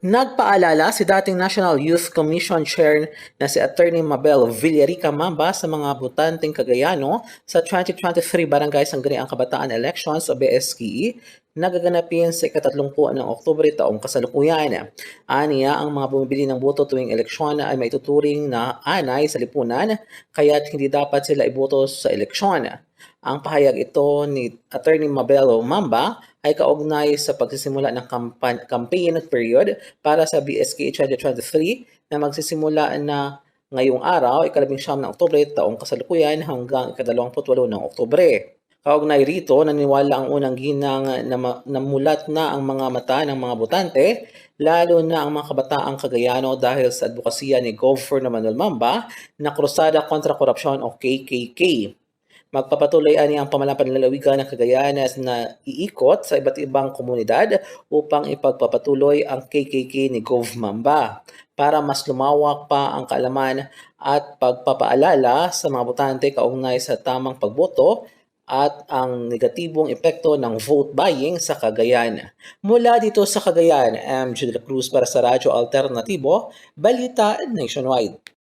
Nagpaalala si dating National Youth Commission Chair na si Attorney Mabel Villarica Mamba sa mga botanteng Cagayano sa 2023 Barangay Sangguniang Kabataan Elections o BSKE na gaganapin sa ika-30 ng Oktubre taong kasalukuyan. Aniya, ang mga bumibili ng boto tuwing eleksyon ay maituturing na anay sa lipunan kaya't hindi dapat sila iboto sa eleksyon. Ang pahayag ito ni Attorney Mabelo Mamba ay kaugnay sa pagsisimula ng campaign period para sa BSK 2023 na magsisimula na ngayong araw, ika-19 ng Oktubre taong kasalukuyan hanggang ika-28 ng Oktubre. Kaugnay rito, naniniwala ang unang ginang na namulat na ang mga mata ng mga botante, lalo na ang mga kabataang Cagayano dahil sa advokasya ni Gov. Manuel Mamba na Krusada kontra Korupsyon o KKK. Magpapatuloy ani ang pamalapan-lalawigan ng Cagayan na iikot sa iba't ibang komunidad upang ipagpapatuloy ang KKK ni Gov. Mamba para mas lumawak pa ang kaalaman at pagpapaalala sa mga botante kaugnay sa tamang pagboto at ang negatibong epekto ng vote buying sa Cagayan. Mula dito sa Cagayan, M. Jude Cruz para sa Radyo Alternatibo, Balita Nationwide.